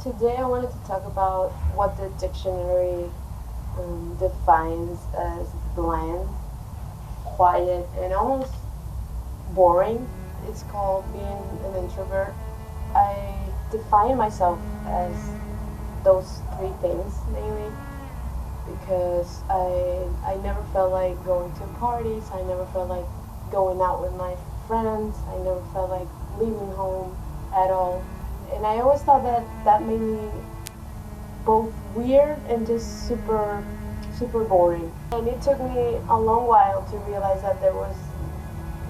Today I wanted to talk about what the dictionary defines as bland, quiet, and almost boring. It's called being an introvert. I define myself as those three things mainly because I never felt like going to parties. I never felt like going out with my friends. I never felt like leaving home at all. And I always thought that that made me both weird and just super boring. And it took me a long while to realize that there was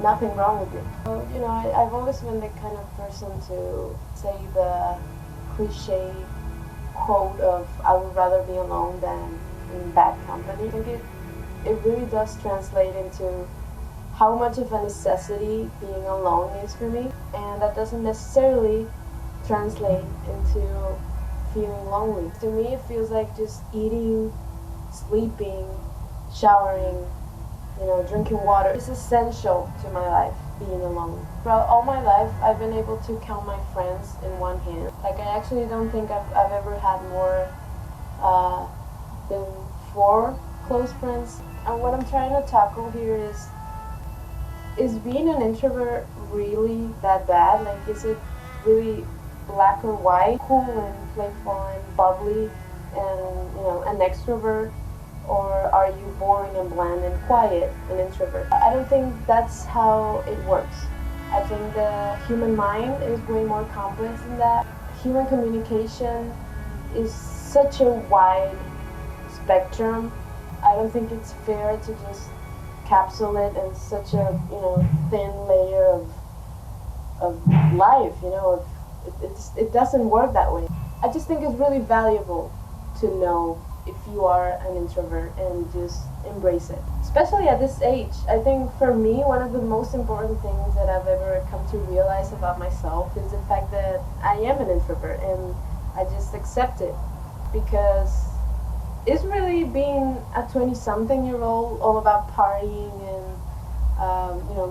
nothing wrong with it. So, I've always been the kind of person to say the cliche quote of I would rather be alone than in bad company. I think it really does translate into how much of a necessity being alone is for me. And that doesn't necessarily translate into feeling lonely. To me, it feels like just eating, sleeping, showering, drinking water. It's essential to my life, being alone. Throughout all my life, I've been able to count my friends in one hand. Like, I actually don't think I've ever had more than 4 close friends. And what I'm trying to tackle here is being an introvert really that bad? Like, is it really black or white, cool and playful and bubbly and an extrovert, or are you boring and bland and quiet, an introvert? I don't think that's how it works. I think the human mind is way more complex than that. Human communication is such a wide spectrum. I don't think it's fair to just capsule it in such a thin layer of life. It doesn't work that way. I just think it's really valuable to know if you are an introvert and just embrace it. Especially at this age. I think for me, one of the most important things that I've ever come to realize about myself is the fact that I am an introvert, and I just accept it because it's really being a 20-something-year-old all about partying and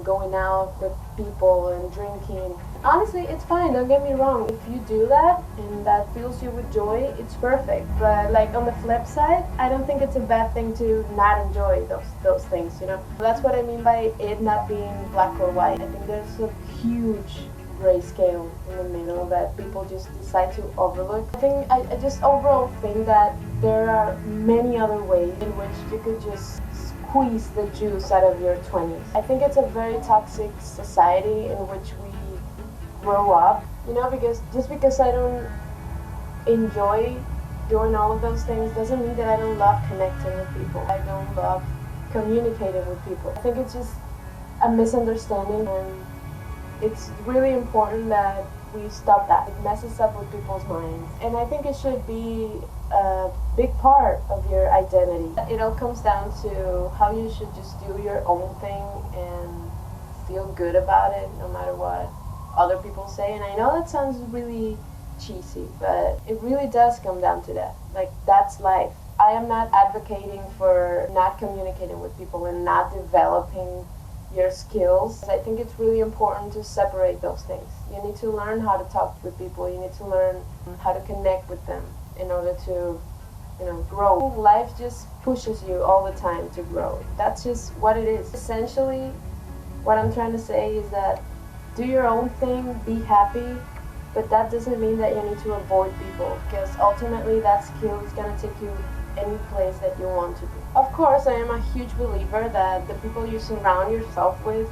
going out with people and drinking. Honestly, it's fine, don't get me wrong. If you do that and that fills you with joy, it's perfect. But like on the flip side, I don't think it's a bad thing to not enjoy those things, That's what I mean by it not being black or white. I think there's a huge gray scale in the middle that people just decide to overlook. I just overall think that there are many other ways in which you could just squeeze the juice out of your 20s. I think it's a very toxic society in which we grow up, because just because I don't enjoy doing all of those things doesn't mean that I don't love connecting with people. I don't love communicating with people. I think it's just a misunderstanding, and it's really important that we stop that. It messes up with people's minds, and I think it should be a big part of your identity. It all comes down to how you should just do your own thing and feel good about it no matter what other people say. And I know that sounds really cheesy, but it really does come down to that. Like, that's life. I am not advocating for not communicating with people and not developing your skills. I think it's really important to separate those things. You need to learn how to talk with people. You need to learn how to connect with them in order to, grow. Life just pushes you all the time to grow. That's just what it is. Essentially, what I'm trying to say is that do your own thing, be happy, but that doesn't mean that you need to avoid people, because ultimately that skill is going to take you any place that you want to be. Of course, I am a huge believer that the people you surround yourself with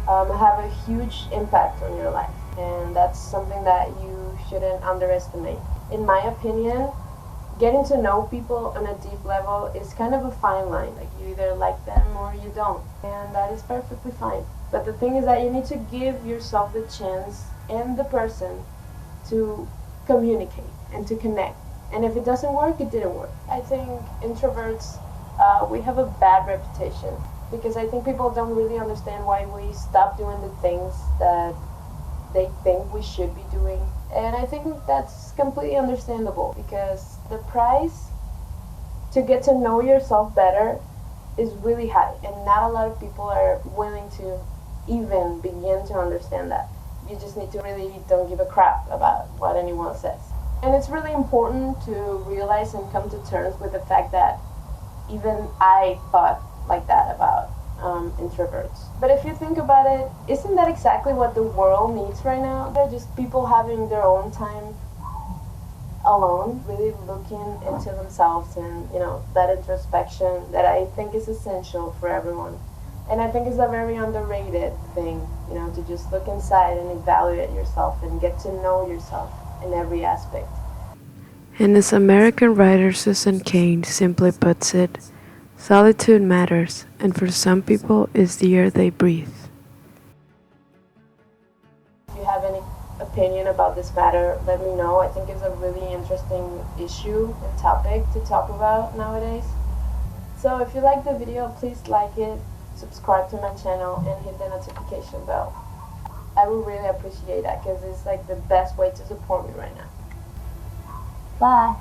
have a huge impact on your life, and that's something that you shouldn't underestimate. In my opinion, getting to know people on a deep level is kind of a fine line. Like, you either like them or you don't, and that is perfectly fine. But the thing is that you need to give yourself the chance and the person to communicate and to connect. And if it doesn't work, it didn't work. I think introverts, we have a bad reputation because I think people don't really understand why we stop doing the things that they think we should be doing. And I think that's completely understandable because the price to get to know yourself better is really high, and not a lot of people are willing to even begin to understand that. You just need to really don't give a crap about what anyone says. And it's really important to realize and come to terms with the fact that even I thought like that about introverts. But if you think about it, isn't that exactly what the world needs right now? They're just people having their own time alone, really looking into themselves and, that introspection that I think is essential for everyone. And I think it's a very underrated thing, to just look inside and evaluate yourself and get to know yourself in every aspect. And as American writer Susan Cain simply puts it, solitude matters, and for some people, it's the air they breathe. If you have any opinion about this matter, let me know. I think it's a really interesting issue and topic to talk about nowadays. So if you like the video, please like it, subscribe to my channel, and hit the notification bell. I would really appreciate that because it's like the best way to support me right now. Bye.